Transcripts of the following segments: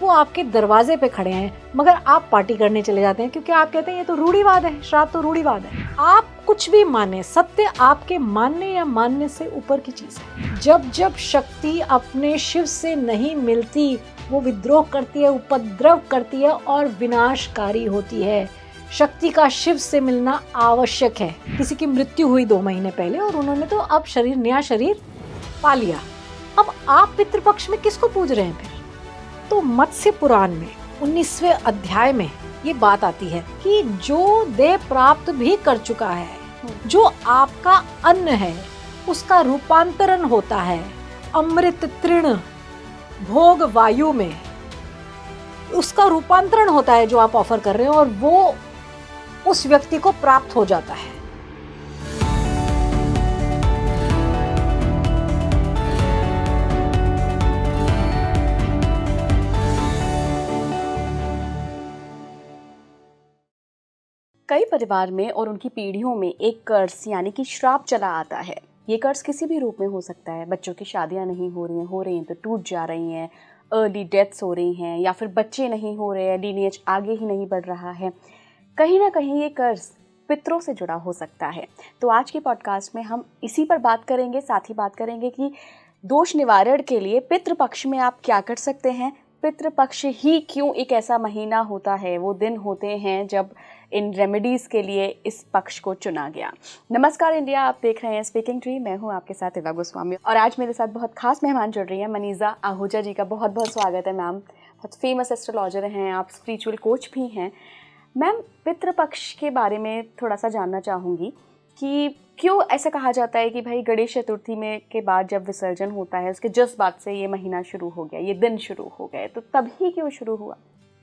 वो आपके दरवाजे पे खड़े हैं, मगर आप पार्टी करने चले जाते हैं क्योंकि आप कहते हैं ये तो रूढ़िवाद है, श्राद्ध तो रूढ़िवाद है। आप कुछ भी माने, सत्य आपके मानने या मानने से ऊपर की चीज है। जब जब शक्ति अपने शिव से नहीं मिलती, वो विद्रोह करती है, उपद्रव करती है और विनाशकारी होती है। शक्ति का शिव से मिलना आवश्यक है। किसी की मृत्यु हुई 2 महीने पहले और उन्होंने तो अब नया शरीर पा लिया। अब आप पितृपक्ष में किसको पूज रहे हैं फिर? तो मत्स्य पुराण में 19वें अध्याय में ये बात आती है कि जो देह प्राप्त भी कर चुका है, जो आपका अन्न है, उसका रूपांतरण होता है अमृत तृण भोग वायु में, उसका रूपांतरण होता है जो आप ऑफर कर रहे हैं, और वो उस व्यक्ति को प्राप्त हो जाता है। कई परिवार में और उनकी पीढ़ियों में एक कर्ज यानी कि श्राप चला आता है। ये कर्ज किसी भी रूप में हो सकता है। बच्चों की शादियां नहीं हो रही हैं तो टूट जा रही हैं, अर्ली डेथ्स हो रही हैं, या फिर बच्चे नहीं हो रहे हैं, लीनिएज आगे ही नहीं बढ़ रहा है। कहीं ना कहीं ये कर्ज पितरों से जुड़ा हो सकता है। तो आज के पॉडकास्ट में हम इसी पर बात करेंगे। साथ ही बात करेंगे कि दोष निवारण के लिए पितृपक्ष में आप क्या कर सकते हैं। पितृपक्ष ही क्यों एक ऐसा महीना होता है, वो दिन होते हैं जब इन रेमेडीज़ के लिए इस पक्ष को चुना गया। नमस्कार इंडिया, आप देख रहे हैं स्पीकिंग ट्री। मैं हूं आपके साथ इवा गोस्वामी और आज मेरे साथ बहुत खास मेहमान जुड़ रही हैं, मनीषा आहूजा जी का बहुत बहुत स्वागत है मैम। बहुत फेमस एस्ट्रोलॉजर हैं आप, स्पिरिचुअल कोच भी हैं। मैम, पितृपक्ष के बारे में थोड़ा सा जानना चाहूँगी कि क्यों ऐसा कहा जाता है कि भाई गणेश चतुर्थी में के बाद जब विसर्जन होता है उसके जस्ट बाद से ये महीना शुरू हो गया, ये दिन शुरू हो गए, तो तभी क्यों शुरू हुआ?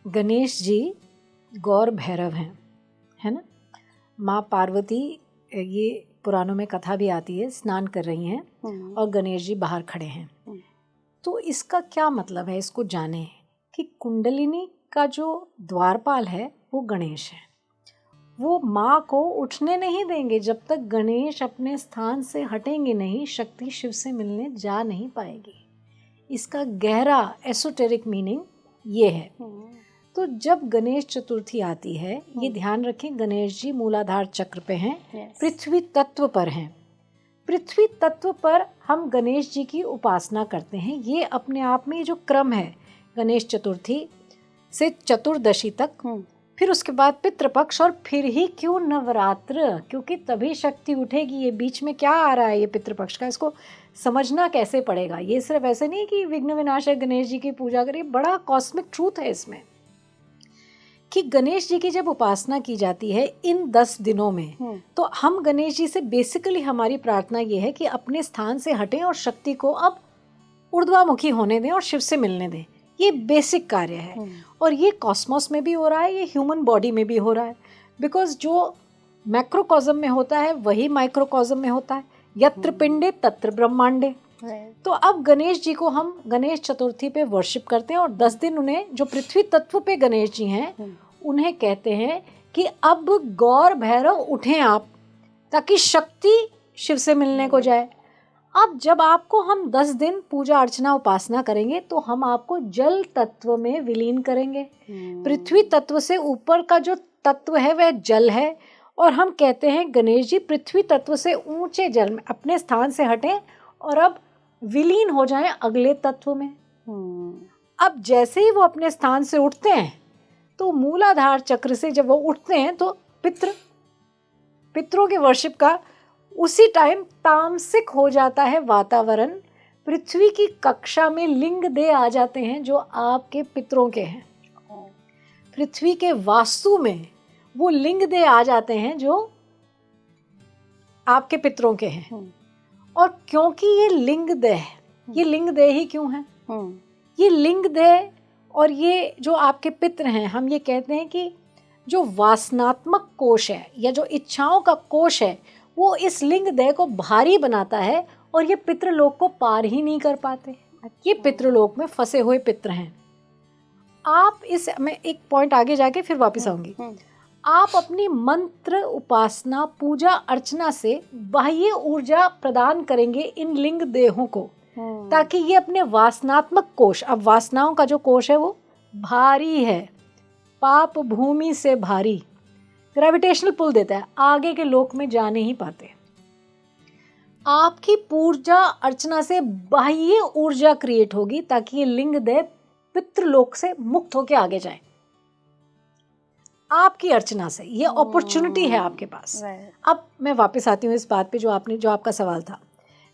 गणेश जी गौर भैरव हैं, है ना। माँ पार्वती, ये पुराणों में कथा भी आती है, स्नान कर रही हैं और गणेश जी बाहर खड़े हैं। तो इसका क्या मतलब है, इसको जाने कि कुंडलिनी का जो द्वारपाल है वो गणेश है। वो माँ को उठने नहीं देंगे जब तक गणेश अपने स्थान से हटेंगे नहीं, शक्ति शिव से मिलने जा नहीं पाएगी। इसका गहरा एसोटेरिक मीनिंग ये है। तो जब गणेश चतुर्थी आती है, ये ध्यान रखें, गणेश जी मूलाधार चक्र पे हैं, पृथ्वी तत्व पर हैं। पृथ्वी तत्व पर हम गणेश जी की उपासना करते हैं। ये अपने आप में जो क्रम है, गणेश चतुर्थी से चतुर्दशी तक, फिर उसके बाद पितृपक्ष, और फिर ही क्यों नवरात्र, क्योंकि तभी शक्ति उठेगी। ये बीच में क्या आ रहा है ये पितृपक्ष का, इसको समझना कैसे पड़ेगा। ये सिर्फ ऐसे नहीं कि विघ्न विनाशक गणेश जी की पूजा करिए, बड़ा कॉस्मिक ट्रूथ है इसमें कि गणेश जी की जब उपासना की जाती है इन 10 दिनों में, तो हम गणेश जी से बेसिकली हमारी प्रार्थना ये है कि अपने स्थान से हटें और शक्ति को अब ऊर्ध्वामुखी होने दें और शिव से मिलने दें। ये बेसिक कार्य है और ये कॉस्मोस में भी हो रहा है, ये ह्यूमन बॉडी में भी हो रहा है। बिकॉज जो मैक्रोकॉज्म में होता है वही माइक्रोकॉज्म में होता है, यत्र पिंडे तत्र ब्रह्मांडे। तो अब गणेश जी को हम गणेश चतुर्थी पे वर्शिप करते हैं और 10 दिन उन्हें, जो पृथ्वी तत्व पे गणेश जी हैं, उन्हें कहते हैं कि अब गौर भैरव उठें आप, ताकि शक्ति शिव से मिलने को जाए। अब जब आपको हम 10 दिन पूजा अर्चना उपासना करेंगे तो हम आपको जल तत्व में विलीन करेंगे। पृथ्वी तत्व से ऊपर का जो तत्व है वह जल है, और हम कहते हैं गणेश जी पृथ्वी तत्व से ऊंचे जल में अपने स्थान से हटें और अब विलीन हो जाएं अगले तत्व में। अब जैसे ही वो अपने स्थान से उठते हैं तो मूलाधार चक्र से जब वो उठते हैं तो पितरों के वर्शिप का उसी टाइम तामसिक हो जाता है वातावरण। पृथ्वी की कक्षा में लिंग देह आ जाते हैं जो आपके पितरों के हैं। पृथ्वी के वास्तु में वो लिंग देह आ जाते हैं जो आपके पितरों के हैं। और क्योंकि ये लिंग देह ही क्यों है, ये लिंग देह और ये जो आपके पितर हैं, हम ये कहते हैं कि जो वासनात्मक कोश है या जो इच्छाओं का कोश है वो इस लिंग देह को भारी बनाता है और ये पितृलोक को पार ही नहीं कर पाते। ये पितृलोक में फंसे हुए पितर हैं। आप मैं एक पॉइंट आगे जाके फिर वापस आऊंगी। आप अपनी मंत्र उपासना पूजा अर्चना से बाह्य ऊर्जा प्रदान करेंगे इन लिंग देहों को, ताकि ये अपने वासनात्मक कोश, अब वासनाओं का जो कोश है वो भारी है, पाप भूमि से भारी, ग्रेविटेशनल पुल देता है, आगे के लोक में जा नहीं पाते। आपकी पूजा अर्चना से बाह्य ऊर्जा क्रिएट होगी ताकि ये लिंग देह पितृलोक से मुक्त होकर आगे जाए। आपकी अर्चना से ये अपॉर्चुनिटी है आपके पास। अब मैं वापस आती हूँ इस बात पे जो आपका सवाल था।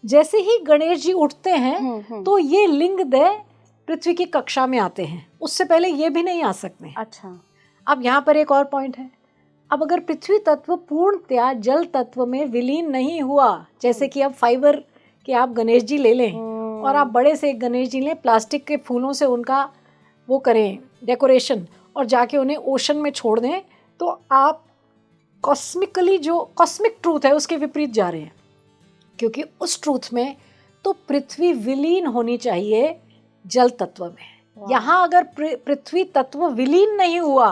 जैसे ही गणेश जी उठते हैं तो ये लिंग देह पृथ्वी की कक्षा में आते हैं, उससे पहले ये भी नहीं आ सकते। अच्छा, अब यहाँ पर एक और पॉइंट है। अब अगर पृथ्वी तत्व पूर्णतया जल तत्व में विलीन नहीं हुआ, जैसे कि अब फाइबर के आप गणेश जी ले लें और आप बड़े से एक गणेश जी लें, प्लास्टिक के फूलों से उनका वो करें डेकोरेशन और जाके उन्हें ओशन में छोड़ दें, तो आप कॉस्मिकली जो कॉस्मिक ट्रूथ है उसके विपरीत जा रहे हैं। क्योंकि उस ट्रूथ में तो पृथ्वी विलीन होनी चाहिए जल तत्व में। यहाँ अगर पृथ्वी तत्व विलीन नहीं हुआ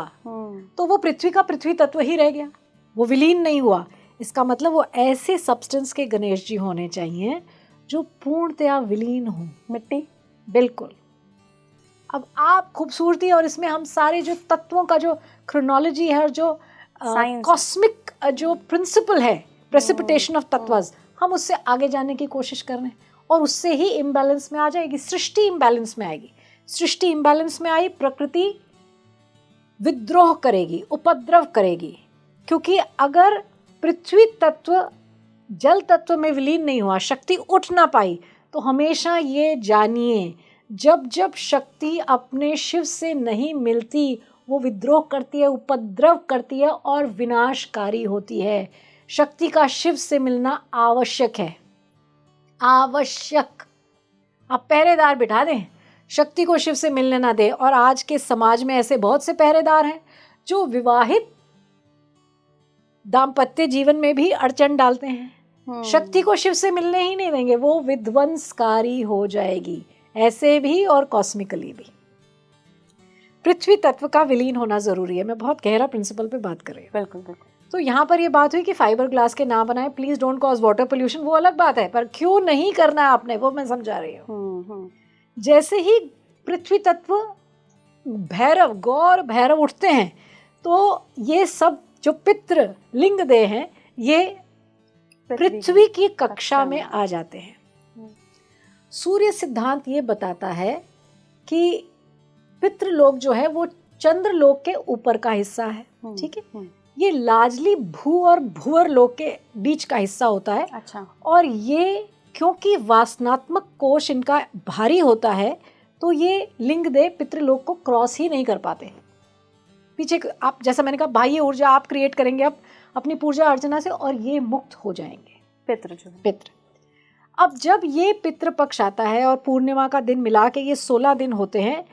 तो वो पृथ्वी का पृथ्वी तत्व ही रह गया, वो विलीन नहीं हुआ। इसका मतलब वो ऐसे सब्सटेंस के गणेश जी होने चाहिए जो पूर्णतया विलीन हो। मिट्टी, बिल्कुल। अब आप खूबसूरती और इसमें हम सारे जो तत्वों का जो क्रोनोलॉजी है और जो कॉस्मिक जो प्रिंसिपल है, प्रेसिपिटेशन ऑफ तत्वस, हम उससे आगे जाने की कोशिश कर रहे हैं और उससे ही इम्बैलेंस में आ जाएगी, सृष्टि इम्बैलेंस में आएगी। सृष्टि इम्बैलेंस में आई, प्रकृति विद्रोह करेगी, उपद्रव करेगी। क्योंकि अगर पृथ्वी तत्व जल तत्व में विलीन नहीं हुआ, शक्ति उठ ना पाई, तो हमेशा ये जानिए जब जब शक्ति अपने शिव से नहीं मिलती वो विद्रोह करती है, उपद्रव करती है और विनाशकारी होती है। शक्ति का शिव से मिलना आवश्यक है, आवश्यक। आप पहरेदार बिठा दें, शक्ति को शिव से मिलने ना दे। और आज के समाज में ऐसे बहुत से पहरेदार हैं जो विवाहित दाम्पत्य जीवन में भी अड़चन डालते हैं, शक्ति को शिव से मिलने ही नहीं देंगे, वो विध्वंसकारी हो जाएगी, ऐसे भी और कॉस्मिकली भी। पृथ्वी तत्व का विलीन होना जरूरी है। मैं बहुत गहरा प्रिंसिपल पे बात कर रही हूँ। बिल्कुल बिल्कुल। तो यहाँ पर ये बात हुई कि फाइबर ग्लास के ना बनाए, please don't cause water pollution, वो अलग बात है, पर क्यों नहीं करना है आपने, वो मैं समझा रही हूँ। जैसे ही पृथ्वी तत्व भैरव, गौर भैरव उठते हैं तो ये सब जो पितृ लिंग देह हैं ये पृथ्वी की कक्षा में आ जाते हैं। सूर्य सिद्धांत ये बताता है कि पितृलोक जो है वो चंद्रलोक के ऊपर का हिस्सा है, ठीक है। ये लार्जली भू और भूअर लोक के बीच का हिस्सा होता है। अच्छा। और ये क्योंकि वासनात्मक कोश इनका भारी होता है तो ये लिंग देह पितृलोक को क्रॉस ही नहीं कर पाते। पीछे आप, जैसा मैंने कहा, बाह्य ऊर्जा आप क्रिएट करेंगे अब अपनी पूजा अर्चना से और ये मुक्त हो जाएंगे पितृ। अब जब ये पितृ पक्ष आता है और पूर्णिमा का दिन मिला के ये 16 दिन होते हैं,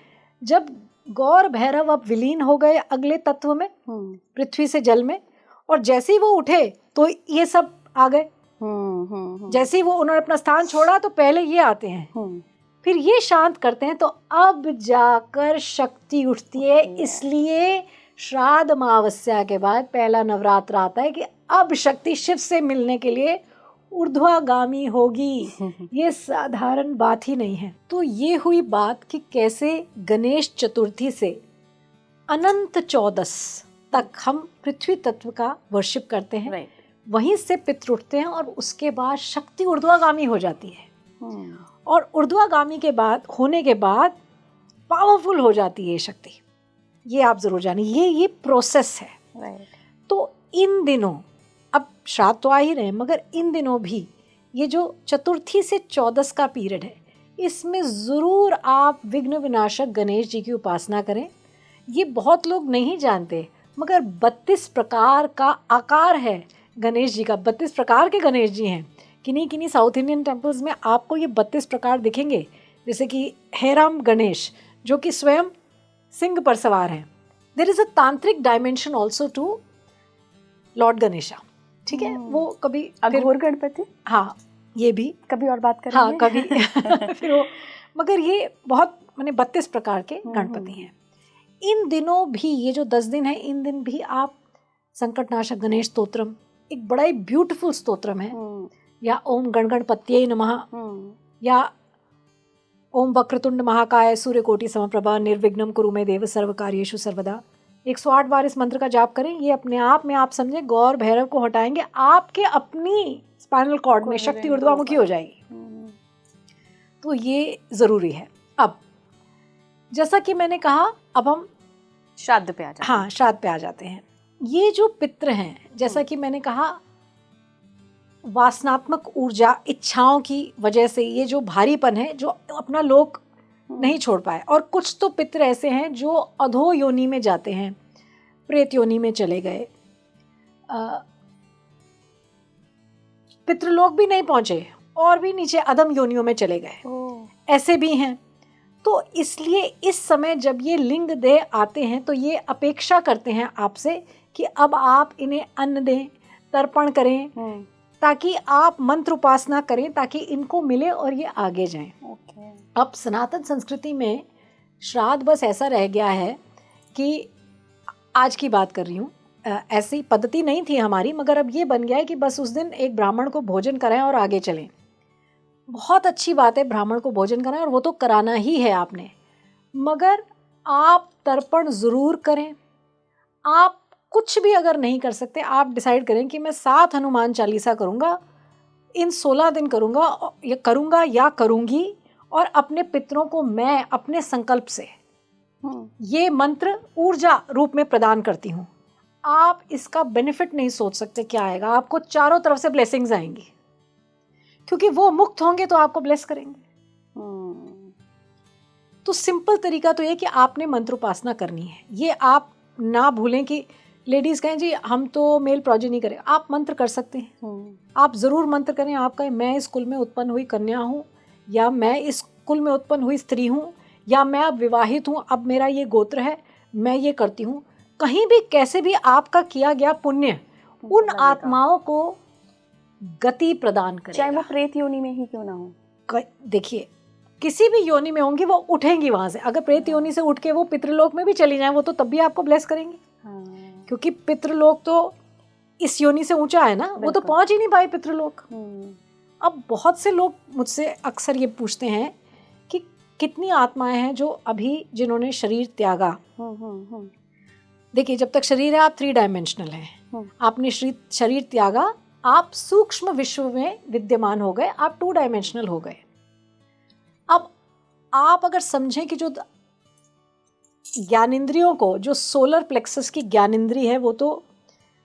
जब गौर भैरव अब विलीन हो गए अगले तत्व में, पृथ्वी से जल में, और जैसे ही वो उठे तो ये सब आ गए। जैसे ही वो उन्होंने अपना स्थान छोड़ा तो पहले ये आते हैं, फिर ये शांत करते हैं, तो अब जाकर शक्ति उठती है। इसलिए श्राद्ध अमावस्या के बाद पहला नवरात्र आता है कि अब शक्ति शिव से मिलने के लिए ऊर्ध्वगामी होगी। ये साधारण बात ही नहीं है। तो ये हुई बात कि कैसे गणेश चतुर्थी से अनंत चौदस तक हम पृथ्वी तत्व का वर्शिप करते हैं। वहीं से पितृ उठते हैं और उसके बाद शक्ति ऊर्ध्वगामी हो जाती है। और ऊर्ध्वगामी के बाद होने के बाद पावरफुल हो जाती है शक्ति। ये आप जरूर जानिए, ये प्रोसेस है। तो इन दिनों, अब श्राद्ध तो आ ही रहे हैं, मगर इन दिनों भी ये जो चतुर्थी से चौदस का पीरियड है, इसमें ज़रूर आप विघ्न विनाशक गणेश जी की उपासना करें। ये बहुत लोग नहीं जानते, मगर 32 प्रकार का आकार है गणेश जी का। 32 प्रकार के गणेश जी हैं। किन्हीं साउथ इंडियन टेम्पल्स में आपको ये 32 प्रकार दिखेंगे। जैसे कि हेराम गणेश जो कि स्वयं सिंह पर सवार हैं। There is a tantric dimension also to Lord Ganesha, ठीक है। वो कभी अघोर गणपति, हाँ, ये भी कभी और बात करेंगे। हाँ, कभी फिर वो, मगर ये बहुत माने 32 प्रकार के गणपति हैं। इन दिनों भी, ये जो 10 दिन है, इन दिन भी आप संकटनाशक गणेश स्तोत्रम, एक बड़ा ही ब्यूटीफुल स्तोत्रम है, या ओम गण गणपत्यै नमः, या ओम वक्रतुंड महाकाय सूर्यकोटि समप्रभा निर्विघ्नं कुरु मे देव सर्वकार्येषु सर्वदा। 108 बार इस मंत्र का जाप करें। ये अपने आप में आप समझे गौर भैरव को हटाएंगे, आपके अपनी स्पाइनल कॉर्ड में शक्ति ऊर्ध्वामुखी हो जाएगी। तो ये ज़रूरी है। अब जैसा कि मैंने कहा, अब हम श्राद्ध पे आ जाते हैं। हाँ, श्राद्ध पे आ जाते हैं। ये जो पितृ हैं, जैसा कि मैंने कहा, वासनात्मक ऊर्जा, इच्छाओं की वजह से ये जो भारीपन है, जो अपना लोक नहीं छोड़ पाए। और कुछ तो पितृ ऐसे हैं जो अधो योनि में जाते हैं, प्रेत योनि में चले गए, पितृलोक भी नहीं पहुंचे और भी नीचे अधम योनियों में चले गए, ऐसे भी हैं। तो इसलिए इस समय जब ये लिंग देह आते हैं तो ये अपेक्षा करते हैं आपसे कि अब आप इन्हें अन्न दें, तर्पण करें, ताकि आप मंत्र उपासना करें, ताकि इनको मिले और ये आगे जाएं। अब सनातन संस्कृति में श्राद्ध बस ऐसा रह गया है कि, आज की बात कर रही हूँ, ऐसी पद्धति नहीं थी हमारी, मगर अब ये बन गया है कि बस उस दिन एक ब्राह्मण को भोजन कराएं और आगे चलें। बहुत अच्छी बात है ब्राह्मण को भोजन कराएं, और वो तो कराना ही है आपने, मगर आप तर्पण ज़रूर करें। आप कुछ भी अगर नहीं कर सकते, आप डिसाइड करें कि मैं 7 हनुमान चालीसा करूँगा, इन 16 दिन करूँगा या करूँगी, और अपने पितरों को मैं अपने संकल्प से ये मंत्र ऊर्जा रूप में प्रदान करती हूँ। आप इसका बेनिफिट नहीं सोच सकते क्या आएगा। आपको चारों तरफ से ब्लेसिंग्स आएंगी, क्योंकि वो मुक्त होंगे तो आपको ब्लेस करेंगे। तो सिंपल तरीका तो ये कि आपने मंत्र उपासना करनी है। ये आप ना भूलें कि लेडीज़ कहें जी हम तो मेल प्रोजेनी करें, आप मंत्र कर सकते हैं। आप ज़रूर मंत्र करें। आप कहें मैं इस कुल में उत्पन्न हुई कन्या हूँ, या मैं इस कुल में उत्पन्न हुई स्त्री हूँ, या मैं अब विवाहित हूँ, अब मेरा ये गोत्र है, मैं ये करती हूँ। कहीं भी कैसे भी आपका किया गया पुण्य उन आत्माओं को गति प्रदान करेगा, चाहे वो प्रेत योनि में ही क्यों ना हो। देखिए, किसी भी योनि में होंगी वो उठेंगी वहां से। अगर प्रेत योनि से उठ के वो पितृलोक में भी चली जाएं, वो तो तब भी आपको ब्लेस करेंगी। क्योंकि पितृलोक तो इस योनि से ऊंचा है ना, वो तो पहुंच ही नहीं पाए पितृलोक। अब बहुत से लोग मुझसे अक्सर ये पूछते हैं कि कितनी आत्माएं हैं जो अभी जिन्होंने शरीर त्यागा। देखिए, जब तक शरीर है आप 3 डायमेंशनल हैं। आपने शरीर त्यागा, आप सूक्ष्म विश्व में विद्यमान हो गए, आप 2 डायमेंशनल हो गए। अब आप अगर समझें कि जो ज्ञानेंद्रियों को, जो सोलर प्लेक्सस की ज्ञानेंद्री है वो तो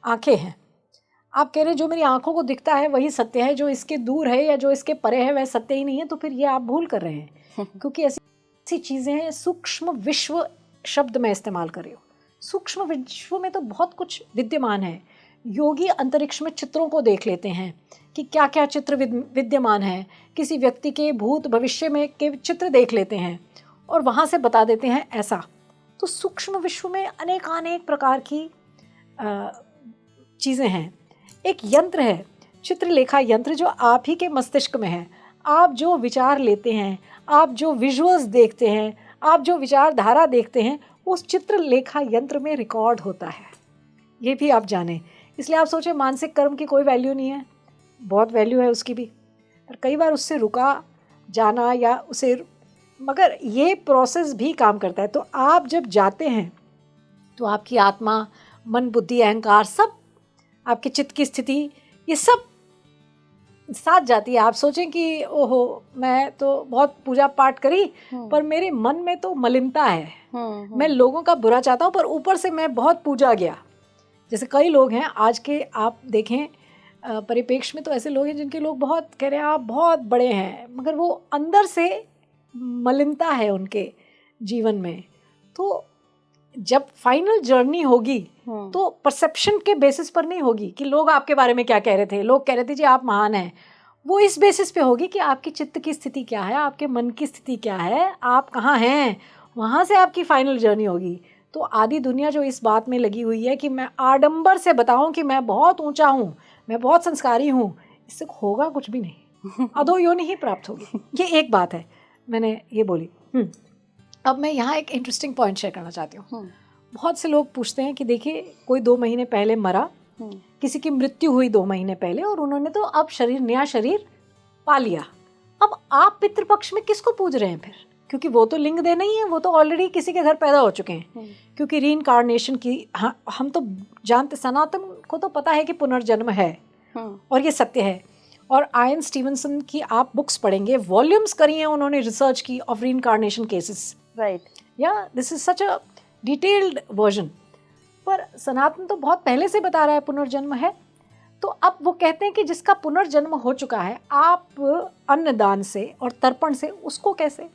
आंखें हैं। आप कह रहे हैं जो मेरी आंखों को दिखता है वही सत्य है, जो इसके दूर है या जो इसके परे है वह सत्य ही नहीं है। तो फिर ये आप भूल कर रहे हैं, क्योंकि ऐसी चीज़ें हैं। सूक्ष्म विश्व शब्द में इस्तेमाल कर रही हो। सूक्ष्म विश्व में तो बहुत कुछ विद्यमान है। योगी अंतरिक्ष में चित्रों को देख लेते हैं कि क्या क्या चित्र विद्यमान है। किसी व्यक्ति के भूत भविष्य में के चित्र देख लेते हैं और वहाँ से बता देते हैं ऐसा। तो सूक्ष्म विश्व में अनेक प्रकार की चीज़ें हैं। एक यंत्र है, चित्रलेखा यंत्र, जो आप ही के मस्तिष्क में है। आप जो विचार लेते हैं, आप जो विजुअल्स देखते हैं, आप जो विचारधारा देखते हैं, उस चित्रलेखा यंत्र में रिकॉर्ड होता है। ये भी आप जानें। इसलिए आप सोचें मानसिक कर्म की कोई वैल्यू नहीं है, बहुत वैल्यू है उसकी भी, पर कई बार उससे रुका जाना या उसे, मगर ये प्रोसेस भी काम करता है। तो आप जब जाते हैं तो आपकी आत्मा, मन, बुद्धि, अहंकार, सब आपके चित्त की स्थिति, ये सब साथ जाती है। आप सोचें कि ओहो मैं तो बहुत पूजा पाठ करी पर मेरे मन में तो मलिनता है, मैं लोगों का बुरा चाहता हूँ पर ऊपर से मैं बहुत पूजा गया। जैसे कई लोग हैं आज के, आप देखें परिप्रेक्ष्य में, तो ऐसे लोग हैं जिनके लोग बहुत कह रहे हैं आप बहुत बड़े हैं, मगर वो अंदर से मलिनता है उनके जीवन में। तो जब फाइनल जर्नी होगी तो परसेप्शन के बेसिस पर नहीं होगी कि लोग आपके बारे में क्या कह रहे थे। लोग कह रहे थे जी आप महान हैं, वो इस बेसिस पे होगी कि आपकी चित्त की स्थिति क्या है, आपके मन की स्थिति क्या है, आप कहाँ हैं, वहाँ से आपकी फाइनल जर्नी होगी। तो आधी दुनिया जो इस बात में लगी हुई है कि मैं आडंबर से बताऊं कि मैं बहुत ऊंचा हूँ, मैं बहुत संस्कारी हूँ, इससे होगा कुछ भी नहीं, अधो योनि ही प्राप्त होगी। ये एक बात है, मैंने ये बोली। अब मैं यहाँ एक इंटरेस्टिंग पॉइंट शेयर करना चाहती हूँ। बहुत से लोग पूछते हैं कि देखिए कोई 2 महीने पहले मरा, किसी की मृत्यु हुई 2 महीने पहले, और उन्होंने तो अब नया शरीर पा लिया, अब आप पितृपक्ष में किसको पूज रहे हैं फिर? क्योंकि वो तो लिंग देना ही है, वो तो ऑलरेडी किसी के घर पैदा हो चुके हैं। क्योंकि रीइंकार्नेशन की हम तो जानते, सनातन को तो पता है कि पुनर्जन्म है और ये सत्य है। और आयन स्टीवनसन की आप बुक्स पढ़ेंगे, वॉल्यूम्स करी हैं उन्होंने रिसर्च की ऑफ रीइंकार्नेशन केसेस, राइट, या this is such a detailed version. पर सनातन तो बहुत पहले से बता रहा है पुनर्जन्म है। तो अब वो कहते हैं कि जिसका पुनर्जन्म हो चुका है, आप अन्नदान से और तर्पण से उसको कैसे?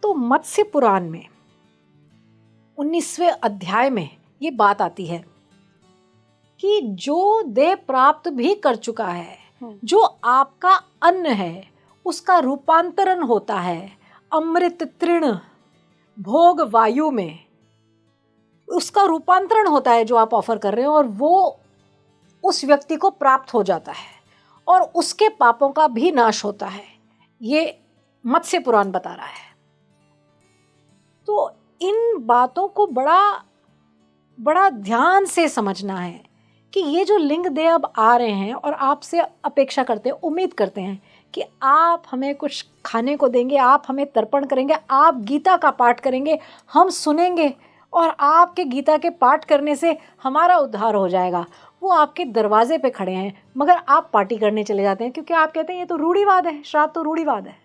तो मत्स्य पुराण में 19वें अध्याय में ये बात आती है कि जो देह प्राप्त भी कर चुका है, जो आपका अन्न है, उसका रूपांतरण होता है अमृत तृण भोग वायु में, उसका रूपांतरण होता है जो आप ऑफर कर रहे हो, और वो उस व्यक्ति को प्राप्त हो जाता है और उसके पापों का भी नाश होता है। ये मत्स्य पुराण बता रहा है। तो इन बातों को बड़ा बड़ा ध्यान से समझना है कि ये जो लिंग देह अब आ रहे हैं और आपसे अपेक्षा करते हैं, उम्मीद करते हैं कि आप हमें कुछ खाने को देंगे, आप हमें तर्पण करेंगे, आप गीता का पाठ करेंगे, हम सुनेंगे और आपके गीता के पाठ करने से हमारा उद्धार हो जाएगा। वो आपके दरवाजे पे खड़े हैं, मगर आप पार्टी करने चले जाते हैं क्योंकि आप कहते हैं ये तो रूढ़िवाद है, श्राद्ध तो रूढ़िवाद है।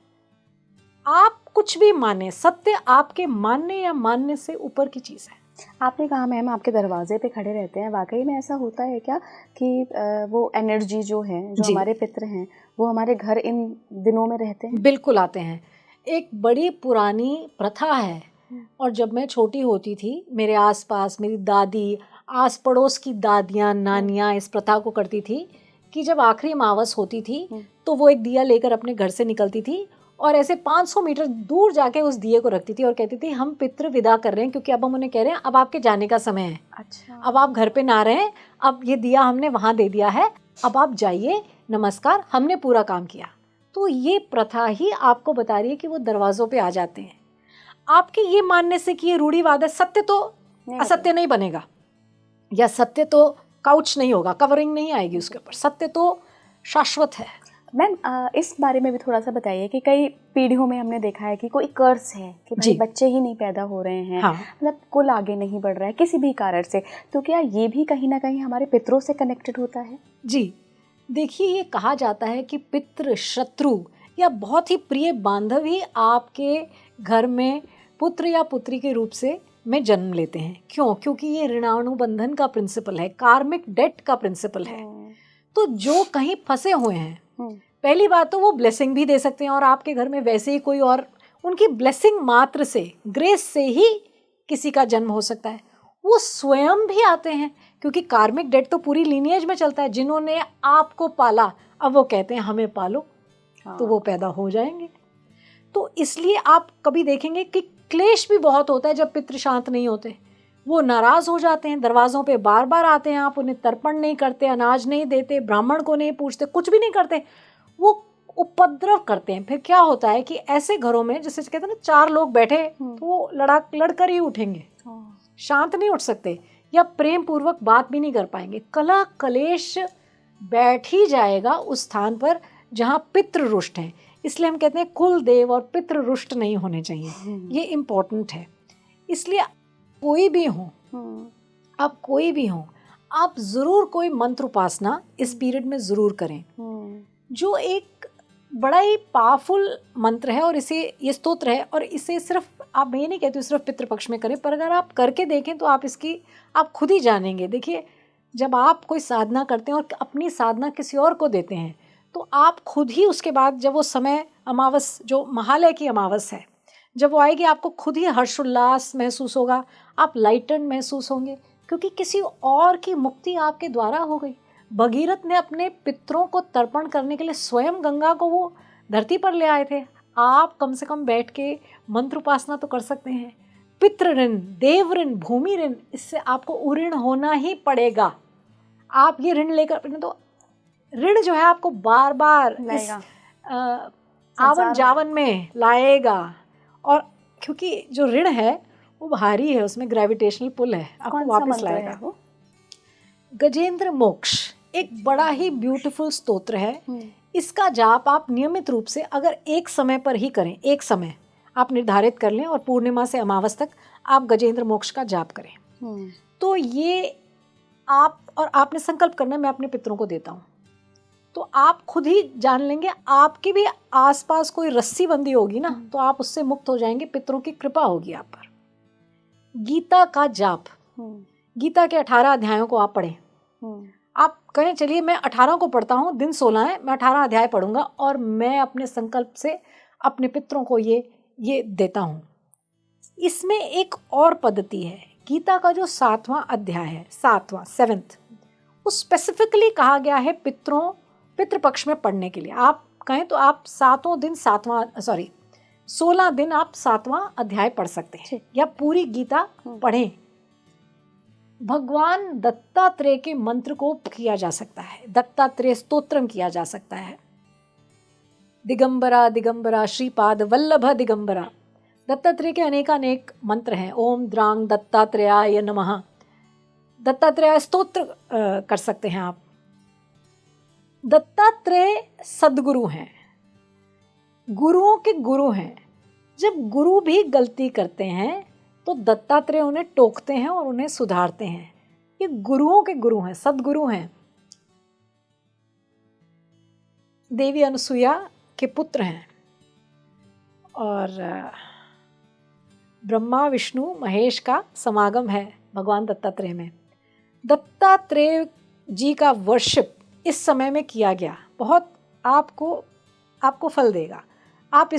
आप कुछ भी माने, सत्य आपके मानने या मानने से ऊपर की चीज़ है। आपने कहा मैम आपके दरवाजे पे खड़े रहते हैं, वाकई में ऐसा होता है क्या कि वो एनर्जी जो है, जो हमारे पितृ हैं, वो हमारे घर इन दिनों में रहते हैं? बिल्कुल आते हैं। एक बड़ी पुरानी प्रथा है, और जब मैं छोटी होती थी, मेरे आसपास मेरी दादी, आस पड़ोस की दादियाँ नानियाँ इस प्रथा को करती थी कि जब आखिरी अमावस होती थी तो वो एक दिया लेकर अपने घर से निकलती थी और ऐसे 500 मीटर दूर जाके उस दिए को रखती थी और कहती थी हम पितृ विदा कर रहे हैं, क्योंकि अब हम उन्हें कह रहे हैं अब आपके जाने का समय है। अच्छा। अब आप घर पे ना रहें, अब ये दिया हमने वहाँ दे दिया है, अब आप जाइए, नमस्कार, हमने पूरा काम किया। तो ये प्रथा ही आपको बता रही है कि वो दरवाज़ों पे आ जाते हैं। आपके ये मानने से कि ये रूढ़िवाद है, सत्य तो असत्य नहीं बनेगा, या सत्य तो काउच नहीं होगा, कवरिंग नहीं आएगी उसके ऊपर, सत्य तो शाश्वत है। मैम इस बारे में भी थोड़ा सा बताइए कि कई पीढ़ियों में हमने देखा है कि कोई कर्ज है कि भाई बच्चे ही नहीं पैदा हो रहे हैं, हाँ। मतलब कुल आगे नहीं बढ़ रहा है किसी भी कारण से, तो क्या ये भी कहीं ना कहीं हमारे पितरों से कनेक्टेड होता है? जी देखिए, ये कहा जाता है कि पितृ शत्रु या बहुत ही प्रिय बांधव ही आपके घर में पुत्र या पुत्री के रूप से में जन्म लेते हैं। क्यों? क्योंकि ये ऋणानुबंधन का प्रिंसिपल है, कार्मिक डेट का प्रिंसिपल है। तो जो कहीं फंसे हुए हैं, पहली बात तो वो ब्लेसिंग भी दे सकते हैं, और आपके घर में वैसे ही कोई और उनकी ब्लेसिंग मात्र से, ग्रेस से ही किसी का जन्म हो सकता है। वो स्वयं भी आते हैं, क्योंकि कार्मिक डेट तो पूरी लीनिएज में चलता है। जिन्होंने आपको पाला, अब वो कहते हैं हमें पालो, तो वो पैदा हो जाएंगे। तो इसलिए आप कभी देखेंगे कि क्लेश भी बहुत होता है जब पितृ शांत नहीं होते, वो नाराज हो जाते हैं, दरवाज़ों पे बार बार आते हैं, आप उन्हें तर्पण नहीं करते, अनाज नहीं देते, ब्राह्मण को नहीं पूछते, कुछ भी नहीं करते, वो उपद्रव करते हैं। फिर क्या होता है कि ऐसे घरों में, जैसे कहते हैं ना, 4 लोग बैठे तो वो लड़कर ही उठेंगे, शांत नहीं उठ सकते, या प्रेम पूर्वक बात भी नहीं कर पाएंगे। कलह कलेश बैठ ही जाएगा उस स्थान पर जहाँ पितृ रुष्ट हैं। इसलिए हम कहते हैं कुल देव और पितृ रुष्ट नहीं होने चाहिए, ये इम्पोर्टेंट है। इसलिए कोई भी हो, आप कोई भी हो, आप ज़रूर कोई मंत्र उपासना इस पीरियड में ज़रूर करें, जो एक बड़ा ही पावरफुल मंत्र है, और इसे ये स्तोत्र है, और इसे सिर्फ आप, मैं ये नहीं कहती हूँ सिर्फ पितृपक्ष में करें, पर अगर आप करके देखें तो आप इसकी आप खुद ही जानेंगे। देखिए, जब आप कोई साधना करते हैं और अपनी साधना किसी और को देते हैं, तो आप खुद ही उसके बाद जब वो समय अमावस, जो महालय की अमावस है, जब वो आएगी, आपको खुद ही हर्षोल्लास महसूस होगा, आप लाइटन महसूस होंगे, क्योंकि किसी और की मुक्ति आपके द्वारा हो गई। भगीरथ ने अपने पितरों को तर्पण करने के लिए स्वयं गंगा को वो धरती पर ले आए थे। आप कम से कम बैठ के मंत्र उपासना तो कर सकते हैं। पितृ ऋण, देव ऋण, भूमि ऋण, इससे आपको उऋण होना ही पड़ेगा। आप ये ऋण लेकर, तो ऋण जो है आपको बार बार इस आवन जावन में लाएगा, और क्योंकि जो ऋण है वो भारी है, उसमें ग्रेविटेशनल पुल है, आपको वापस लाएगा। गजेंद्र मोक्ष एक बड़ा ही ब्यूटीफुल स्तोत्र है। इसका जाप आप नियमित रूप से अगर एक समय पर ही करें, एक समय आप निर्धारित कर लें और पूर्णिमा से अमावस तक आप गजेंद्र मोक्ष का जाप करें, तो ये आप, और आपने संकल्प करना है मैं अपने पितरों को देता हूँ, तो आप खुद ही जान लेंगे, आपके भी आसपास कोई रस्सी बंदी होगी ना तो आप उससे मुक्त हो जाएंगे, पितरों की कृपा होगी आप पर। गीता का जाप, गीता के 18 अध्यायों को आप पढ़ें। आप कहें चलिए मैं 18 को पढ़ता हूँ, दिन 16 है, मैं 18 अध्याय पढ़ूंगा और मैं अपने संकल्प से अपने पितरों को ये देता हूँ। इसमें एक और पद्धति है, गीता का जो 7वां अध्याय है, 7th, उस स्पेसिफिकली कहा गया है पितृपक्ष में पढ़ने के लिए। आप कहें तो आप 16 दिन आप 7वां अध्याय पढ़ सकते हैं या पूरी गीता पढ़ें। भगवान दत्तात्रेय के मंत्र को किया जा सकता है, दत्तात्रेय स्तोत्रम किया जा सकता है। दिगंबरा दिगंबरा श्रीपाद वल्लभ दिगंबरा, दत्तात्रेय के अनेक मंत्र हैं। ओम द्रांग दत्तात्रेयाय नमः, दत्तात्रेय स्तोत्र कर सकते हैं आप। दत्तात्रेय सद्गुरु हैं, गुरुओं के गुरु हैं। जब गुरु भी गलती करते हैं तो दत्तात्रेय उन्हें टोकते हैं और उन्हें सुधारते हैं। ये गुरुओं के गुरु हैं, सद्गुरु हैं। देवी अनुसुईया के पुत्र हैं और ब्रह्मा विष्णु महेश का समागम है भगवान दत्तात्रेय में। दत्तात्रेय जी का वर्शिप इस समय में किया गया, बहुत आपको फल देगा। आप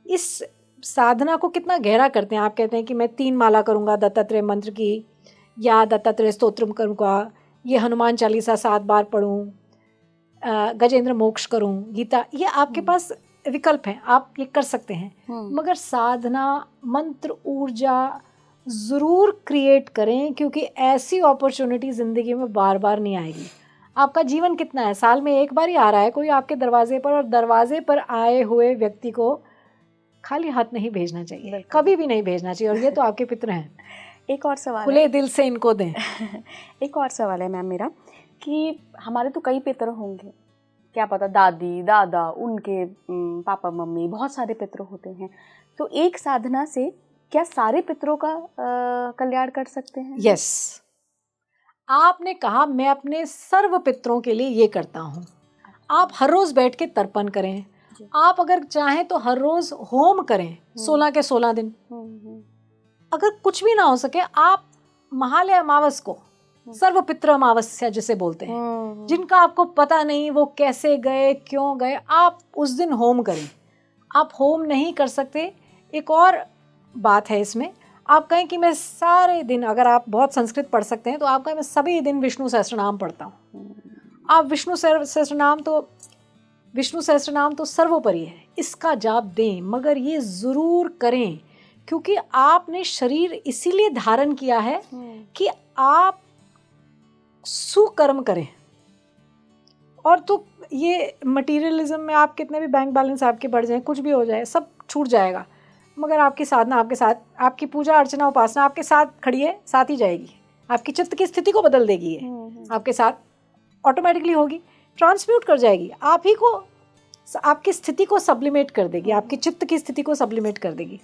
इस साधना को कितना गहरा करते हैं। आप कहते हैं कि मैं 3 माला करूंगा दत्तात्रेय मंत्र की, या दत्तात्रेय स्तोत्रम करूंगा, ये हनुमान चालीसा 7 बार पढ़ूं, गजेंद्र मोक्ष करूं, गीता, ये आपके पास विकल्प हैं, आप ये कर सकते हैं। मगर साधना, मंत्र, ऊर्जा ज़रूर क्रिएट करें, क्योंकि ऐसी अपॉर्चुनिटी ज़िंदगी में बार बार नहीं आएगी। आपका जीवन कितना है, साल में एक बार ही आ रहा है कोई आपके दरवाजे पर, और दरवाजे पर आए हुए व्यक्ति को खाली हाथ नहीं भेजना चाहिए, कभी भी नहीं भेजना चाहिए। और ये तो आपके पितर हैं। एक और सवाल, खुले दिल से इनको दें। एक और सवाल है मैम मेरा, कि हमारे तो कई पितर होंगे, क्या पता दादी दादा, उनके पापा मम्मी, बहुत सारे पितर होते हैं, तो एक साधना से क्या सारे पितरों का कल्याण कर सकते हैं? यस, आपने कहा मैं अपने सर्व पितरों के लिए ये करता हूँ। आप हर रोज बैठ के तर्पण करें, आप अगर चाहें तो हर रोज होम करें 16 के 16 दिन। अगर कुछ भी ना हो सके, आप महालय अमावस को सर्व पितृ अमावस्या जिसे बोलते हैं, जिनका आपको पता नहीं वो कैसे गए, क्यों गए, आप उस दिन होम करें। आप होम नहीं कर सकते, एक और बात है इसमें, आप कहें कि मैं सारे दिन, अगर आप बहुत संस्कृत पढ़ सकते हैं तो आप कहें मैं सभी दिन विष्णु सहस्त्रनाम पढ़ता हूँ। आप विष्णु सहस्त्रनाम तो सर्वोपरि है, इसका जाप दें, मगर ये ज़रूर करें, क्योंकि आपने शरीर इसीलिए धारण किया है कि आप सुकर्म करें। और तो ये मटीरियलिज्म में आप कितने भी बैंक बैलेंस आपके बढ़ जाए, कुछ भी हो जाए, सब छूट जाएगा, मगर आपकी साधना आपके साथ, आपकी पूजा अर्चना उपासना आपके साथ खड़ी है, साथ ही जाएगी, आपकी चित्त की स्थिति को बदल देगी, ये आपके साथ ऑटोमेटिकली होगी, ट्रांसम्यूट कर जाएगी, आप ही को, आपकी स्थिति को सब्लिमेट कर देगी, आपकी चित्त की स्थिति को सब्लिमेट कर देगी।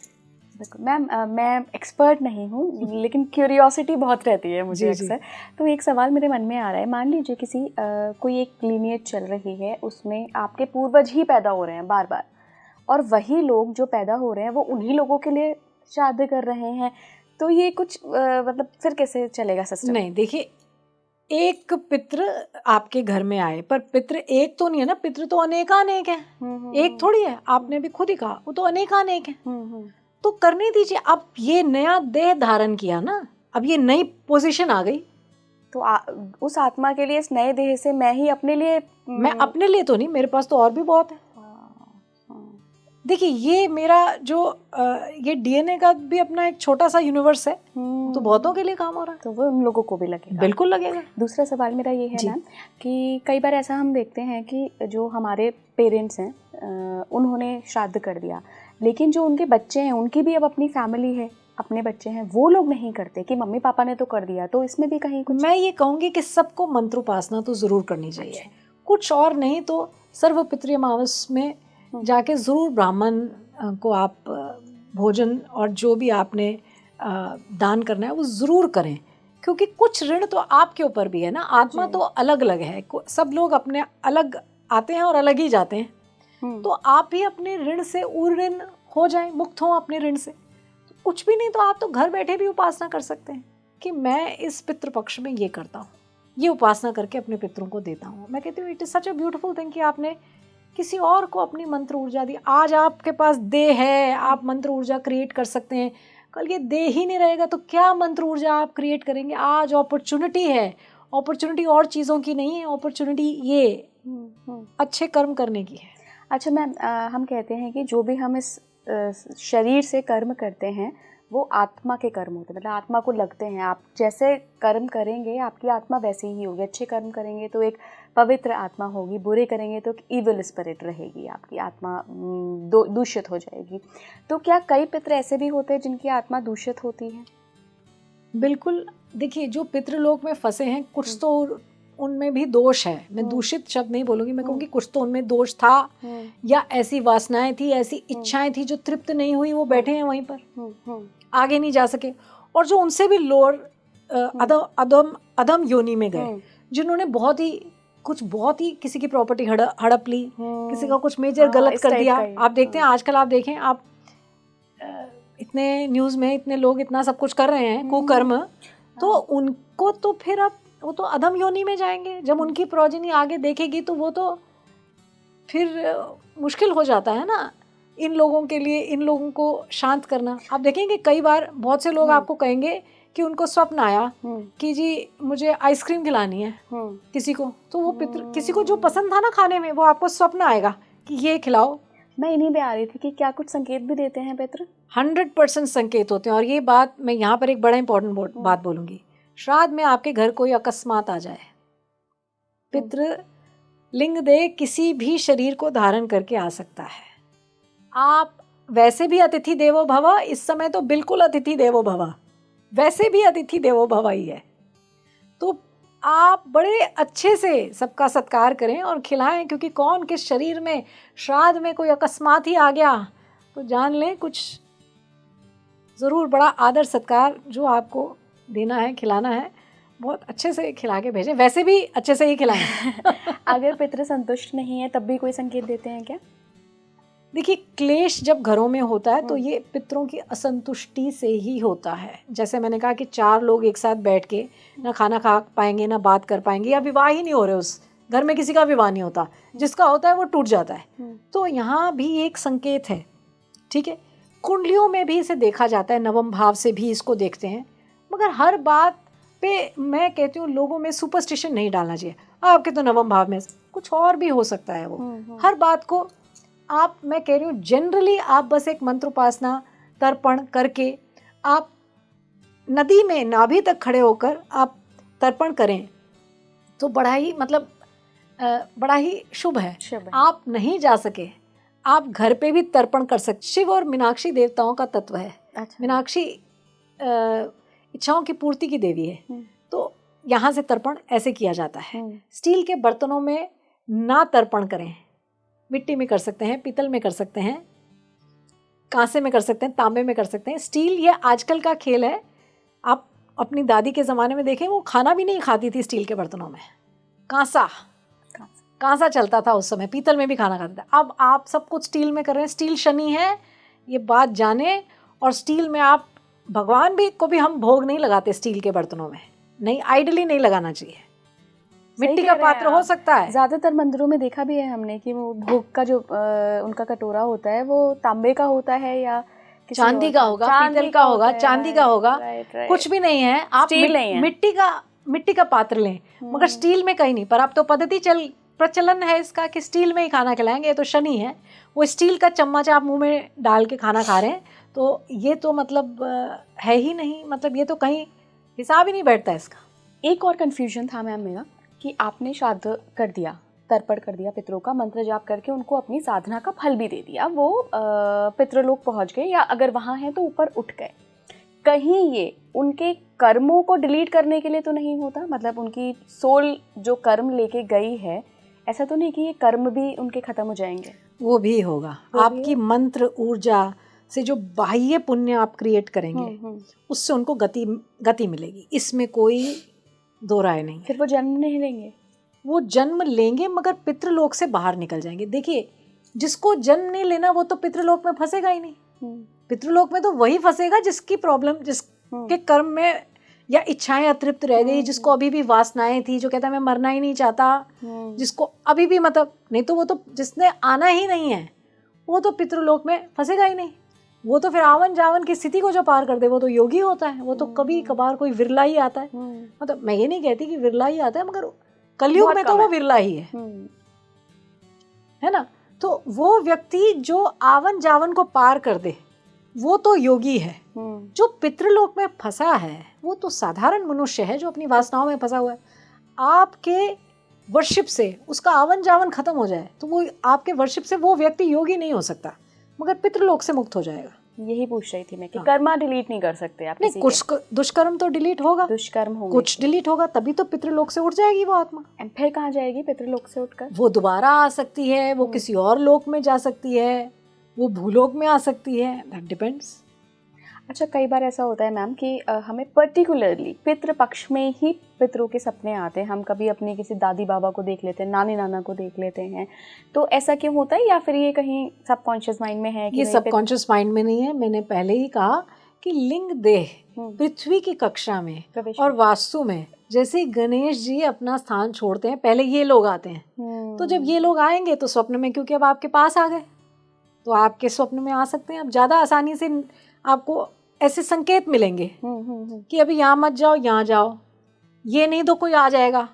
मैम मैं एक्सपर्ट नहीं हूँ, लेकिन क्यूरियोसिटी बहुत रहती है मुझे अक्सर। तो एक सवाल मेरे मन में आ रहा है, मान लीजिए कोई एक लीनिएज चल रही है, उसमें आपके पूर्वज ही पैदा हो रहे हैं बार बार, और वही लोग जो पैदा हो रहे हैं वो उन्हीं लोगों के लिए श्राद्ध कर रहे हैं, तो ये कुछ मतलब फिर कैसे चलेगा सिस्टम? नहीं, देखिए, एक पितृ आपके घर में आए, पर पितृ एक तो नहीं है ना, पितृ तो अनेकानेक है, एक थोड़ी है, आपने भी खुद ही कहा, वो तो अनेकानेक है। तो करने दीजिए। अब ये नया देह धारण किया ना, अब ये नई पोजीशन आ गई, तो उस आत्मा के लिए, इस नए देह से मैं ही अपने लिए, मैं अपने लिए तो नहीं, मेरे पास तो और भी बहुत है। देखिए, ये मेरा जो ये डीएनए का भी अपना एक छोटा सा यूनिवर्स है, तो बहुतों के लिए काम हो रहा है, तो वो उन लोगों को भी लगेगा। बिल्कुल लगेगा। दूसरा सवाल मेरा ये है ना, कि कई बार ऐसा हम देखते हैं कि जो हमारे पेरेंट्स हैं उन्होंने श्राद्ध कर दिया, लेकिन जो उनके बच्चे हैं, उनकी भी अब अपनी फैमिली है, अपने बच्चे हैं, वो लोग नहीं करते कि मम्मी पापा ने तो कर दिया, तो इसमें भी कहीं कुछ? मैं ये कहूँगी कि सबको मंत्रोपासना तो ज़रूर करनी चाहिए, कुछ और नहीं तो सर्व पितृ अमावस में जाके ज़रूर ब्राह्मण को आप भोजन और जो भी आपने दान करना है वो ज़रूर करें, क्योंकि कुछ ऋण तो आपके ऊपर भी है ना। आत्मा तो अलग अलग है, सब लोग अपने अलग आते हैं और अलग ही जाते हैं। तो आप भी अपने ऋण से ऊर्ऋण हो जाएं, मुक्त हों अपने ऋण से। तो कुछ भी नहीं तो आप तो घर बैठे भी उपासना कर सकते हैं कि मैं इस पितृपक्ष में ये करता हूँ, ये उपासना करके अपने पितरों को देता हूँ। मैं कहती हूँ it is such a beautiful thing कि आपने किसी और को अपनी मंत्र ऊर्जा दी। आज आपके पास देह है, आप मंत्र ऊर्जा क्रिएट कर सकते हैं, कल ये देह ही नहीं रहेगा तो क्या मंत्र ऊर्जा आप क्रिएट करेंगे। आज अपॉर्चुनिटी है, अपॉर्चुनिटी और चीज़ों की नहीं है, अपॉर्चुनिटी ये अच्छे कर्म करने की है। अच्छा मैम, हम कहते हैं कि जो भी हम इस शरीर से कर्म करते हैं वो आत्मा के कर्म होते हैं, मतलब आत्मा को लगते हैं। आप जैसे कर्म करेंगे आपकी आत्मा वैसे ही होगी। अच्छे कर्म करेंगे तो एक पवित्र आत्मा होगी, बुरे करेंगे तो एक इविल स्पिरिट रहेगी, आपकी आत्मा दूषित हो जाएगी। तो क्या कई पितृ ऐसे भी होते हैं जिनकी आत्मा दूषित होती है? बिल्कुल, देखिए जो पितृलोक में फंसे हैं कुछ तो उनमें भी दोष है। मैं दूषित शब्द नहीं बोलूँगी, मैं कहूँगी कुछ तो उनमें दोष था या ऐसी वासनाएं थी, ऐसी इच्छाएं थी जो तृप्त नहीं हुई, वो बैठे हैं वहीं पर, आगे नहीं जा सके। और जो उनसे भी लोअर अधम योनि में गए, जिन्होंने बहुत ही किसी की प्रॉपर्टी हड़प ली, किसी का कुछ मेजर गलत कर दिया। आप देखते हैं आजकल, आप देखें, आप इतने न्यूज़ में इतने लोग इतना सब कुछ कर रहे हैं कुकर्म, तो उनको तो फिर अब वो तो अधम योनि में जाएंगे। जब उनकी प्रोजनी आगे देखेगी तो वो तो फिर मुश्किल हो जाता है ना इन लोगों के लिए, इन लोगों को शांत करना। आप देखेंगे कई बार बहुत से लोग आपको कहेंगे कि उनको स्वप्न आया कि जी मुझे आइसक्रीम खिलानी है किसी को, तो वो किसी को जो पसंद था ना खाने में, वो आपको स्वप्न आएगा कि ये खिलाओ। मैं इन्हीं पे आ रही थी कि क्या कुछ संकेत भी देते हैं पितृ? 100% संकेत होते हैं। और ये बात मैं यहाँ पर एक बड़ा इंपॉर्टेंट बात बोलूँगी। श्राद्ध में आपके घर कोई अकस्मात आ जाए, पितृ लिंग दे किसी भी शरीर को धारण करके आ सकता है। आप वैसे भी अतिथि देवो भव, इस समय तो बिल्कुल अतिथि देवो भव, वैसे भी अतिथि देवो भव ही है। तो आप बड़े अच्छे से सबका सत्कार करें और खिलाएं, क्योंकि कौन किस शरीर में श्राद्ध में कोई अकस्मात ही आ गया तो जान लें कुछ ज़रूर बड़ा आदर सत्कार जो आपको देना है, खिलाना है, बहुत अच्छे से खिला के भेजें। वैसे भी अच्छे से ही खिलाएं। अगर पितृ संतुष्ट नहीं है तब भी कोई संकेत देते हैं क्या? देखिए, क्लेश जब घरों में होता है तो ये पितरों की असंतुष्टि से ही होता है। जैसे मैंने कहा कि 4 लोग एक साथ बैठ के ना खाना खा पाएंगे, ना बात कर पाएंगे, या विवाह ही नहीं हो रहे, उस घर में किसी का विवाह नहीं होता, जिसका होता है वो टूट जाता है। तो यहाँ भी एक संकेत है, ठीक है। कुंडलियों में भी इसे देखा जाता है, नवम भाव से भी इसको देखते हैं। मगर हर बात पे मैं कहती हूँ लोगों में सुपरस्टिशन नहीं डालना चाहिए। आपके तो नवम भाव में कुछ और भी हो सकता है, वो हर बात को आप, मैं कह रही हूँ जनरली आप बस एक मंत्र उपासना तर्पण करके आप नदी में नाभि तक खड़े होकर आप तर्पण करें तो बड़ा ही मतलब बड़ा ही शुभ है। आप नहीं जा सके, आप घर पे भी तर्पण कर सकते। शिव और मीनाक्षी देवताओं का तत्व है। अच्छा। मीनाक्षी इच्छाओं की पूर्ति की देवी है, तो यहाँ से तर्पण ऐसे किया जाता है। स्टील के बर्तनों में ना तर्पण करें, मिट्टी में कर सकते हैं, पीतल में कर सकते हैं, कांसे में कर सकते हैं, तांबे में कर सकते हैं। स्टील ये आजकल का खेल है। आप अपनी दादी के ज़माने में देखें, वो खाना भी नहीं खाती थी स्टील के बर्तनों में, कांसा चलता था उस समय, पीतल में भी खाना खाते थे। अब आप सब कुछ स्टील में कर रहे हैं। स्टील शनि है, ये बात जाने। और स्टील में आप भगवान भी को भी हम भोग नहीं लगाते स्टील के बर्तनों में, नहीं, आइडली नहीं लगाना चाहिए। मिट्टी का पात्र हो सकता है। ज्यादातर मंदिरों में देखा भी है हमने कि वो भोग का जो उनका कटोरा होता है वो तांबे का होता है या चांदी का होगा, पीतल का होगा, चांदी का होगा, कुछ भी नहीं है। आप मिट्टी का पात्र लें, मगर स्टील में कहीं नहीं। पर अब तो पद्धति प्रचलन है इसका कि स्टील में ही खाना खिलाएंगे। ये तो शनि है, वो स्टील का चम्मच आप मुंह में डाल के खाना खा रहे हैं, तो ये तो मतलब है ही नहीं, मतलब ये तो कहीं हिसाब ही नहीं बैठता इसका। एक और कंफ्यूजन था मैम मेरा कि आपने श्राद्ध कर दिया, तर्पण कर दिया पितरों का, मंत्र जाप करके उनको अपनी साधना का फल भी दे दिया, वो पितृलोक पहुंच गए या अगर वहाँ हैं तो ऊपर उठ गए। कहीं ये उनके कर्मों को डिलीट करने के लिए तो नहीं होता? मतलब उनकी सोल जो कर्म लेके गई है, ऐसा तो नहीं कि ये कर्म भी उनके खत्म हो जाएंगे? वो भी होगा। आपकी मंत्र ऊर्जा से जो बाह्य पुण्य आप क्रिएट करेंगे उससे उनको गति मिलेगी, इसमें कोई दो राय नहीं। फिर वो जन्म नहीं लेंगे? वो जन्म लेंगे मगर पितृलोक से बाहर निकल जाएंगे। देखिए, जिसको जन्म नहीं लेना वो तो पितृलोक में फंसेगा ही नहीं। पितृलोक में तो वही फंसेगा जिसकी प्रॉब्लम, जिसके कर्म में या इच्छाएं अतृप्त रह गई, जिसको अभी भी वासनाएं थी, जो कहता मैं मरना ही नहीं चाहता, जिसको अभी भी मतलब, नहीं तो वो तो जिसने आना ही नहीं है वो तो पितृलोक में फंसेगा ही नहीं। वो तो फिर आवन जावन की स्थिति को जो पार कर दे वो तो योगी होता है। वो तो कभी कभार कोई विरला ही आता है। मतलब मैं ये नहीं कहती कि विरला ही आता है, मगर कलयुग में तो वो विरला ही है ना। तो वो व्यक्ति जो आवन जावन को पार कर दे वो तो योगी है। जो पितृलोक में फंसा है वो तो साधारण मनुष्य है जो अपनी वासनाओं में फंसा हुआ है। आपके वर्शिप से उसका आवन जावन खत्म हो जाए तो वो आपके वर्शिप से वो व्यक्ति योगी नहीं हो सकता, मगर पितृलोक से मुक्त हो जाएगा। यही पूछ रही थी मैं कि कर्मा डिलीट नहीं कर सकते आप? नहीं, कुछ दुष्कर्म तो डिलीट होगा, दुष्कर्म होंगे, कुछ डिलीट होगा, तभी तो पितृलोक से उठ जाएगी वो आत्मा। फिर कहाँ जाएगी पितृलोक से उठकर? वो दोबारा आ सकती है, वो किसी और लोक में जा सकती है, वो भूलोक में आ सकती है, दैट डिपेंड्स। अच्छा, कई बार ऐसा होता है मैम कि हमें पर्टिकुलरली पितृ पक्ष में ही पितरों के सपने आते हैं। हम कभी अपनी किसी दादी बाबा को देख लेते हैं, नानी नाना को देख लेते हैं, तो ऐसा क्यों होता है? या फिर ये कहीं सबकॉन्शियस माइंड में है? कि ये सबकॉन्शियस माइंड में नहीं है। मैंने पहले ही कहा कि लिंग देह पृथ्वी की कक्षा में और वास्तु में जैसे गणेश जी अपना स्थान छोड़ते हैं, पहले ये लोग आते हैं। तो जब ये लोग आएंगे तो स्वप्न में, क्योंकि अब आपके पास आ गए तो आपके स्वप्न में आ सकते हैं। अब ज़्यादा आसानी से आपको ऐसे संकेत मिलेंगे कि अभी यहाँ मत जाओ, यहाँ जाओ, ये नहीं तो कोई आ जाएगा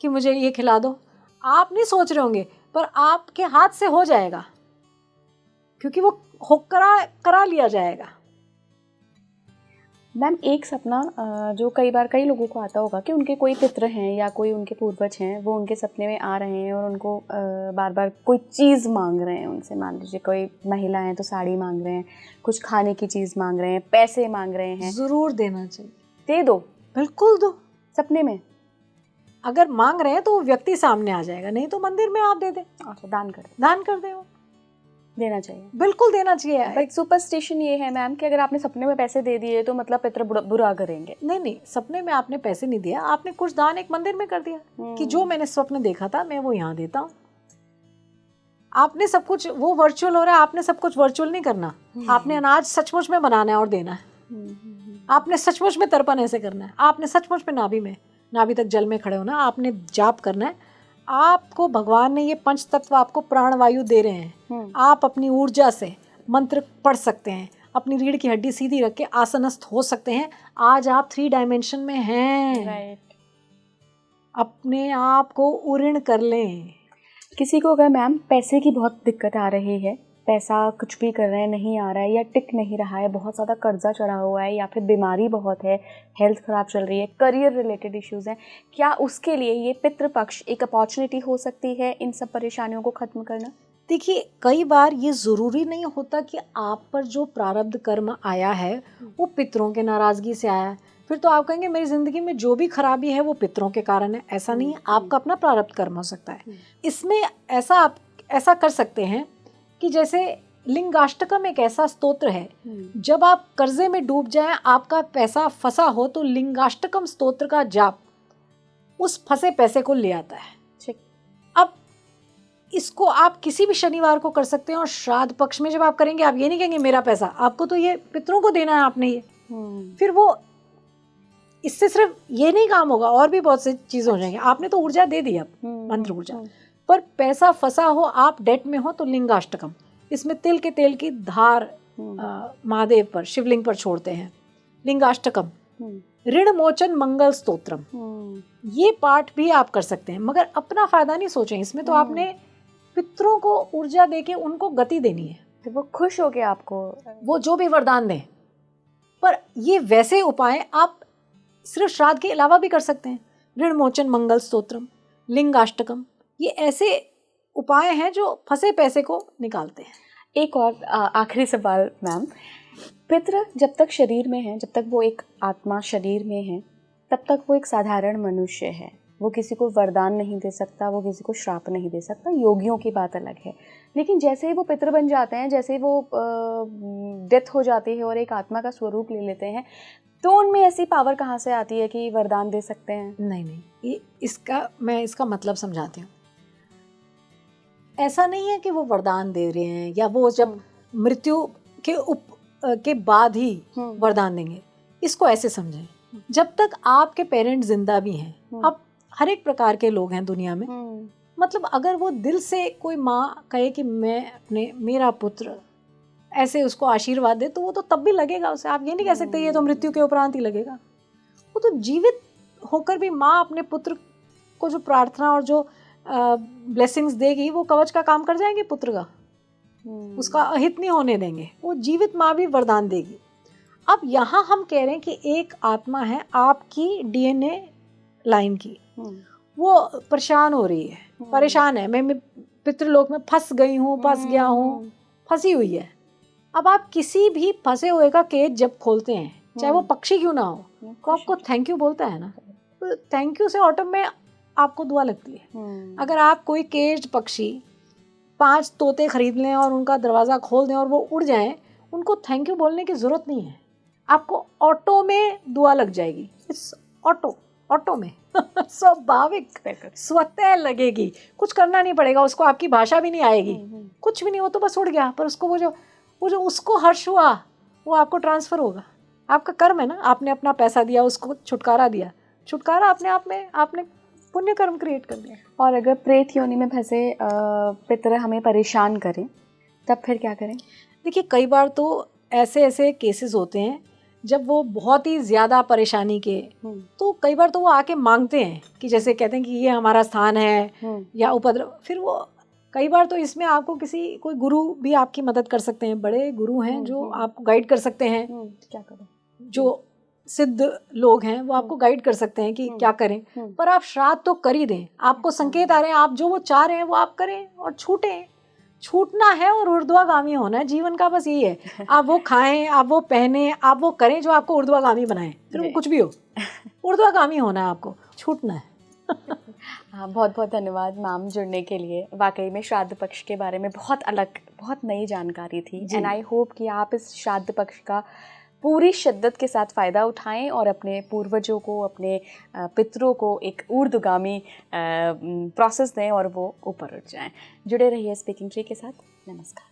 कि मुझे ये खिला दो। आप नहीं सोच रहे होंगे पर आपके हाथ से हो जाएगा, क्योंकि वो करा लिया जाएगा। मैम, एक सपना जो कई बार कई लोगों को आता होगा कि उनके कोई पितृ हैं या कोई उनके पूर्वज हैं, वो उनके सपने में आ रहे हैं और उनको बार बार कोई चीज़ मांग रहे हैं उनसे। मान लीजिए कोई महिला है तो साड़ी मांग रहे हैं, कुछ खाने की चीज़ मांग रहे हैं, पैसे मांग रहे हैं। ज़रूर देना चाहिए। दे दो, बिल्कुल दो। सपने में अगर मांग रहे हैं तो वो व्यक्ति सामने आ जाएगा, नहीं तो मंदिर में आप दे दें। अच्छा, दान कर दे। वो देना चाहिए, बिल्कुल देना चाहिए। एक सुपरस्टिशन ये है मैम कि अगर आपने सपने में पैसे दे दिए तो मतलब पितृ बुरा करेंगे। नहीं, सपने में आपने पैसे नहीं दिया, आपने कुछ दान एक मंदिर में कर दिया कि जो मैंने स्वप्न देखा था मैं वो यहाँ देता हूँ। आपने सब कुछ, वो वर्चुअल हो रहा है, आपने सब कुछ वर्चुअल नहीं करना। आपने अनाज सचमुच में बनाना है और देना है। आपने सचमुच में तर्पण ऐसे करना है, आपने सचमुच में नाभि तक जल में खड़े होना, आपने जाप करना है। आपको भगवान ने ये पंच तत्व आपको प्राणवायु दे रहे हैं। आप अपनी ऊर्जा से मंत्र पढ़ सकते हैं, अपनी रीढ़ की हड्डी सीधी रख के आसनस्थ हो सकते हैं। आज आप 3 डायमेंशन में हैं। राइट। अपने आप को उऋण कर लें। किसी को अगर मैम पैसे की बहुत दिक्कत आ रही है, पैसा कुछ भी कर रहे हैं नहीं आ रहा है या टिक नहीं रहा है, बहुत ज़्यादा कर्जा चढ़ा हुआ है या फिर बीमारी बहुत है, हेल्थ ख़राब चल रही है, करियर रिलेटेड इश्यूज़ हैं, क्या उसके लिए ये पितृपक्ष एक अपॉर्चुनिटी हो सकती है इन सब परेशानियों को ख़त्म करना? देखिए, कई बार ये ज़रूरी नहीं होता कि आप पर जो प्रारब्ध कर्म आया है वो पितरों के नाराज़गी से आया है। फिर तो आप कहेंगे मेरी ज़िंदगी में जो भी खराबी है वो पितरों के कारण है। ऐसा नहीं है, आपका अपना प्रारब्ध कर्म हो सकता है। इसमें ऐसा कर सकते हैं कि जैसे लिंगाष्टकम एक ऐसा स्तोत्र है, जब आप कर्जे में डूब जाएं, आपका पैसा फंसा हो, तो लिंगाष्टकम स्तोत्र का जाप उस फंसे पैसे को ले आता है। अब इसको आप किसी भी शनिवार को कर सकते हैं और श्राद्ध पक्ष में जब आप करेंगे, आप ये नहीं कहेंगे मेरा पैसा, आपको तो ये पितरों को देना है आपने ये। फिर वो इससे सिर्फ ये नहीं काम होगा, और भी बहुत सी चीजें हो जाएंगी। आपने तो ऊर्जा दे दी, अब मंत्र ऊर्जा, पर पैसा फंसा हो, आप डेट में हो, तो लिंगाष्टकम, इसमें तिल के तेल की धार महादेव पर, शिवलिंग पर छोड़ते हैं। लिंगाष्टकम, ऋण मोचन मंगल स्तोत्रम, ये पाठ भी आप कर सकते हैं, मगर अपना फायदा नहीं सोचें इसमें। तो आपने पितरों को ऊर्जा देके उनको गति देनी है, तो वो खुश हो के आपको वो जो भी वरदान दें। पर ये वैसे उपाय आप सिर्फ श्राद्ध के अलावा भी कर सकते हैं। ऋण मोचन मंगल स्तोत्रम, लिंगाष्टकम, ये ऐसे उपाय हैं जो फंसे पैसे को निकालते हैं। एक और आखिरी सवाल मैम, पितृ जब तक शरीर में है, जब तक वो एक आत्मा शरीर में है, तब तक वो एक साधारण मनुष्य है, वो किसी को वरदान नहीं दे सकता, वो किसी को श्राप नहीं दे सकता, योगियों की बात अलग है। लेकिन जैसे ही वो पितृ बन जाते हैं, जैसे ही वो डेथ हो जाती है और एक आत्मा का स्वरूप ले लेते हैं, तो उनमें ऐसी पावर कहाँ से आती है कि वरदान दे सकते हैं? नहीं, मैं इसका मतलब समझाती हूँ। ऐसा नहीं है कि वो वरदान दे रहे हैं या वो जब मृत्यु के बाद ही वरदान देंगे। इसको ऐसे समझें, जब तक आपके पेरेंट्स जिंदा भी हैं, अब हर एक प्रकार के लोग हैं दुनिया में, मतलब अगर वो दिल से कोई माँ कहे कि मेरा पुत्र ऐसे उसको आशीर्वाद दे, तो वो तो तब भी लगेगा उसे। आप ये नहीं कह सकते ये तो मृत्यु के उपरांत ही लगेगा। वो तो जीवित होकर भी माँ अपने पुत्र को जो प्रार्थना और जो ब्लेसिंग्स देगी, वो कवच का काम कर जाएंगे पुत्र का, उसका अहित नहीं होने देंगे। वो जीवित माँ भी वरदान देगी। अब यहाँ हम कह रहे हैं कि एक आत्मा है आपकी डीएनए लाइन की, वो परेशान हो रही है, परेशान है, मैं पितृलोक में फंस गई हूँ, फंस गया हूँ, फंसी हुई है। अब आप किसी भी फंसे हुए का केज जब खोलते हैं, चाहे वो पक्षी क्यों ना हो, तो आपको थैंक यू बोलता है ना, तो थैंक यू से ऑटो में आपको दुआ लगती है। अगर आप कोई केज पक्षी 5 तोते खरीद लें और उनका दरवाज़ा खोल दें और वो उड़ जाएं, उनको थैंक यू बोलने की ज़रूरत नहीं है, आपको ऑटो में दुआ लग जाएगी। इस ऑटो में स्वाभाविक स्वतः लगेगी, कुछ करना नहीं पड़ेगा उसको, आपकी भाषा भी नहीं आएगी, कुछ भी नहीं, वो तो बस उड़ गया। पर उसको वो जो उसको हर्ष हुआ, वो आपको ट्रांसफ़र होगा। आपका कर्म है ना, आपने अपना पैसा दिया, उसको छुटकारा दिया, छुटकारा अपने आप में आपने पुण्य कर्म क्रिएट कर दिया। और अगर प्रेत योनि में फंसे पितर हमें परेशान करें, तब फिर क्या करें? देखिए, कई बार तो ऐसे केसेस होते हैं जब वो बहुत ही ज़्यादा परेशानी के, तो कई बार तो वो आके मांगते हैं कि जैसे कहते हैं कि ये हमारा स्थान है या उपद्रव। फिर वो कई बार तो इसमें आपको कोई गुरु भी आपकी मदद कर सकते हैं, बड़े गुरु हैं जो आपको गाइड कर सकते हैं। क्या करें? जो सिद्ध लोग हैं वो आपको गाइड कर सकते हैं कि क्या करें। पर आप श्राद्ध तो कर ही दें, आपको संकेत आ रहे हैं, आप जो वो चाह रहे हैं वो आप करें और छूटें। छूटना है और ऊर्ध्वगामी होना है, जीवन का बस यही है। आप वो खाएं, आप वो पहने, आप वो करें जो आपको ऊर्ध्वगामी बनाए, फिर वो कुछ भी हो, ऊर्ध्वगामी होना है, आपको छूटना है। हाँ, बहुत बहुत धन्यवाद मैम जुड़ने के लिए। वाकई में श्राद्ध पक्ष के बारे में बहुत अलग, बहुत नई जानकारी थी। एंड आई होप कि आप इस श्राद्ध पक्ष का पूरी शिद्दत के साथ फ़ायदा उठाएं और अपने पूर्वजों को, अपने पितरों को एक ऊर्ध्वगामी प्रोसेस दें और वो ऊपर उठ जाएं। जुड़े रहिए स्पीकिंग ट्री के साथ। नमस्कार।